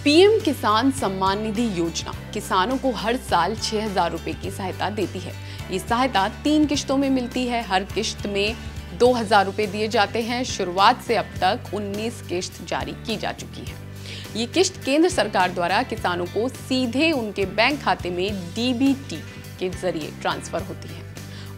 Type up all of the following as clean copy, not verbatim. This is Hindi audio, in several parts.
पीएम किसान सम्मान निधि योजना किसानों को हर साल 6,000 रुपए की सहायता देती है। ये सहायता 3 किश्तों में मिलती है। हर किश्त में 2,000 रुपए दिए जाते हैं। शुरुआत से अब तक 19 किश्त जारी की जा चुकी है। ये किश्त केंद्र सरकार द्वारा किसानों को सीधे उनके बैंक खाते में डीबीटी के जरिए ट्रांसफर होती है।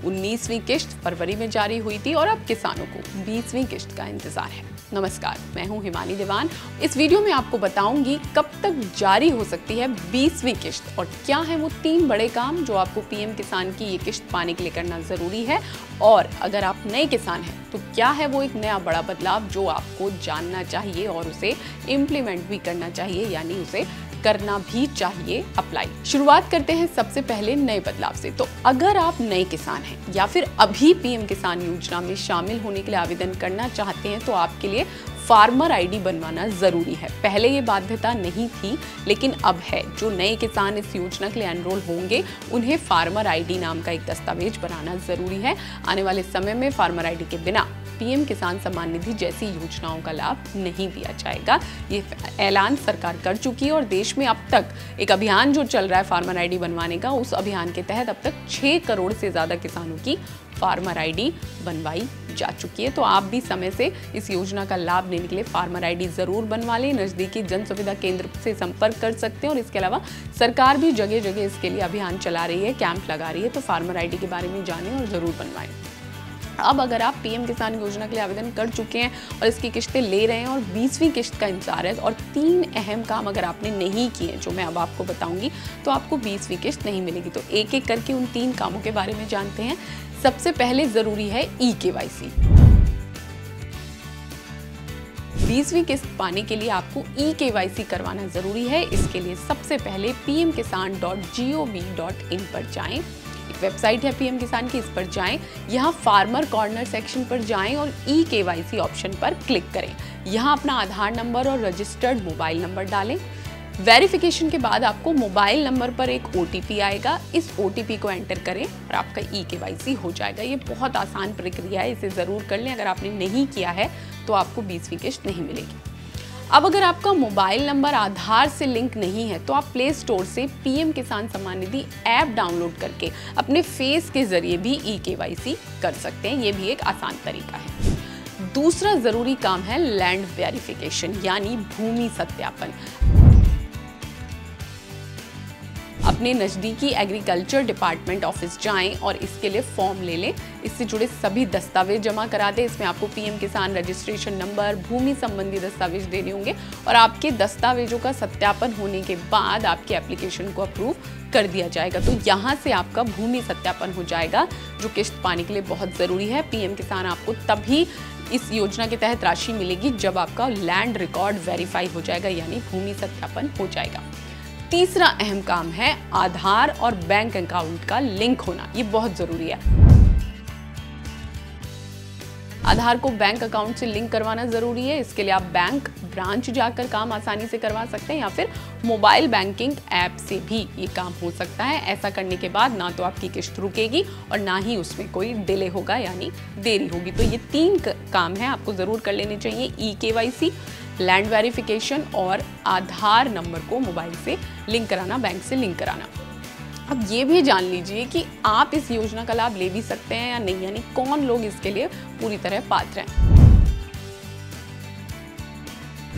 19वीं किश्त फरवरी में जारी हुई थी और अब किसानों को 20वीं किश्त का इंतजार है। नमस्कार, मैं हूं हिमानी दीवान। इस वीडियो में आपको बताऊंगी कब तक जारी हो सकती है 20वीं किश्त और क्या है वो 3 बड़े काम जो आपको पीएम किसान की ये किश्त पाने के लिए करना जरूरी है। और अगर आप नए किसान हैं तो क्या है वो एक नया बड़ा बदलाव जो आपको जानना चाहिए और उसे इम्प्लीमेंट भी करना चाहिए, यानी उसे करना भी चाहिए अप्लाई। शुरुआत करते हैं सबसे पहले नए बदलाव से। तो अगर आप नए किसान हैं या फिर अभी पीएम किसान योजना में शामिल होने के लिए आवेदन करना चाहते हैं तो आपके लिए फार्मर आईडी बनवाना जरूरी है। पहले ये बाध्यता नहीं थी, लेकिन अब है। जो नए किसान इस योजना के लिए एनरोल होंगे उन्हें फार्मर आईडी नाम का एक दस्तावेज बनाना जरूरी है। आने वाले समय में फार्मर आईडी के बिना पीएम किसान सम्मान निधि जैसी योजनाओं का लाभ नहीं दिया जाएगा। ये ऐलान सरकार कर चुकी है और देश में अब तक एक अभियान जो चल रहा है फार्मर आईडी बनवाने का, उस अभियान के तहत अब तक 6 करोड़ से ज्यादा किसानों की फार्मर आईडी बनवाई जा चुकी है। तो आप भी समय से इस योजना का लाभ लेने के लिए फार्मर आईडी जरूर बनवा लें। नजदीकी जन सुविधा केंद्र से संपर्क कर सकते हैं और इसके अलावा सरकार भी जगह जगह इसके लिए अभियान चला रही है, कैंप लगा रही है। तो फार्मर आईडी के बारे में जानें और जरूर बनवाएं। अब अगर आप पीएम किसान योजना के लिए आवेदन कर चुके हैं और इसकी किश्तें ले रहे हैं और 20वीं किश्त का इंतजार है और 3 अहम काम अगर आपने नहीं किए जो मैं अब आपको बताऊंगी तो आपको 20वीं किश्त नहीं मिलेगी। तो एक एक करके उन 3 कामों के बारे में जानते हैं। सबसे पहले जरूरी है ई-केवाईसी। 20वीं किस्त पाने के लिए आपको ई-केवाईसी करवाना जरूरी है। इसके लिए सबसे पहले pmkisan.gov.in पर जाएं। वेबसाइट है पीएम किसान की, इस पर जाएं। यहाँ फार्मर कॉर्नर सेक्शन पर जाएं और ई-केवाईसी ऑप्शन पर क्लिक करें। यहाँ अपना आधार नंबर और रजिस्टर्ड मोबाइल नंबर डालें। वेरिफिकेशन के बाद आपको मोबाइल नंबर पर एक ओटीपी आएगा। इस ओटीपी को एंटर करें और आपका ई-केवाईसी हो जाएगा। ये बहुत आसान प्रक्रिया है, इसे जरूर कर लें। अगर आपने नहीं किया है तो आपको 20वीं किश्त नहीं मिलेगी। अब अगर आपका मोबाइल नंबर आधार से लिंक नहीं है तो आप प्ले स्टोर से पीएम किसान सम्मान निधि ऐप डाउनलोड करके अपने फेस के जरिए भी ई-केवाईसी कर सकते हैं। ये भी एक आसान तरीका है। दूसरा जरूरी काम है लैंड वेरिफिकेशन, यानी भूमि सत्यापन। अपने नजदीकी एग्रीकल्चर डिपार्टमेंट ऑफिस जाएं और इसके लिए फॉर्म ले लें। इससे जुड़े सभी दस्तावेज जमा करा दें। इसमें आपको पीएम किसान रजिस्ट्रेशन नंबर, भूमि संबंधी दस्तावेज देने होंगे और आपके दस्तावेजों का सत्यापन होने के बाद आपके एप्लीकेशन को अप्रूव कर दिया जाएगा। तो यहाँ से आपका भूमि सत्यापन हो जाएगा, जो किश्त पाने के लिए बहुत जरूरी है। पीएम किसान आपको तभी इस योजना के तहत राशि मिलेगी जब आपका लैंड रिकॉर्ड वेरीफाई हो जाएगा, यानी भूमि सत्यापन हो जाएगा। तीसरा अहम काम है आधार और बैंक अकाउंट का लिंक होना। ये बहुत जरूरी है। आधार को बैंक अकाउंट से लिंक करवाना जरूरी है। इसके लिए आप बैंक ब्रांच जाकर काम आसानी से करवा सकते हैं या फिर मोबाइल बैंकिंग ऐप से भी ये काम हो सकता है। ऐसा करने के बाद ना तो आपकी किश्त रुकेगी और ना ही उसमें कोई डिले होगा, यानी देरी होगी। तो ये 3 काम हैं, आपको जरूर कर लेने चाहिए। ई-केवाईसी, लैंड वेरिफिकेशन और आधार नंबर को मोबाइल से लिंक कराना, बैंक से लिंक कराना। अब ये भी जान लीजिए कि आप इस योजना का लाभ ले भी सकते हैं या नहीं, यानी कौन लोग इसके लिए पूरी तरह पात्र हैं।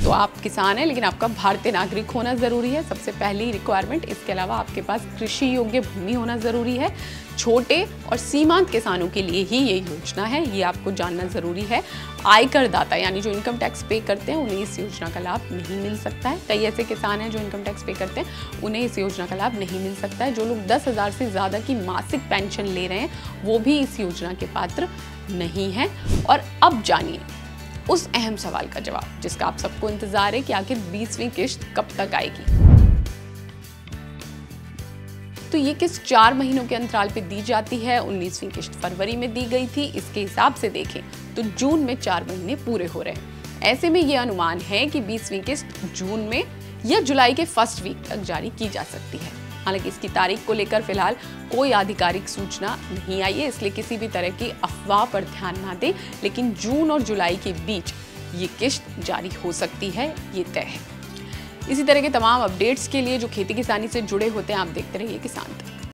तो आप किसान हैं लेकिन आपका भारतीय नागरिक होना जरूरी है, सबसे पहली रिक्वायरमेंट। इसके अलावा आपके पास कृषि योग्य भूमि होना जरूरी है। छोटे और सीमांत किसानों के लिए ही ये योजना है, ये आपको जानना जरूरी है। आयकर दाता यानी जो इनकम टैक्स पे करते हैं उन्हें इस योजना का लाभ नहीं मिल सकता है। कई ऐसे किसान हैं जो इनकम टैक्स पे करते हैं, उन्हें इस योजना का लाभ नहीं मिल सकता है। जो लोग 10,000 से ज़्यादा की मासिक पेंशन ले रहे हैं वो भी इस योजना के पात्र नहीं हैं। और अब जानिए उस अहम सवाल का जवाब जिसका आप सबको इंतजार है कि आखिर 20वीं किश्त कब तक आएगी। तो ये किस्त 4 महीनों के अंतराल पे दी जाती है। 19वीं किश्त फरवरी में दी गई थी। इसके हिसाब से देखें तो जून में 4 महीने पूरे हो रहे हैं। ऐसे में ये अनुमान है कि 20वीं किस्त जून में या जुलाई के फर्स्ट वीक तक जारी की जा सकती है। हालांकि इसकी तारीख को लेकर फिलहाल कोई आधिकारिक सूचना नहीं आई है, इसलिए किसी भी तरह की अफवाह पर ध्यान ना दें। लेकिन जून और जुलाई के बीच ये किश्त जारी हो सकती है, ये तय है। इसी तरह के तमाम अपडेट्स के लिए जो खेती किसानी से जुड़े होते हैं, आप देखते रहिए किसान तक।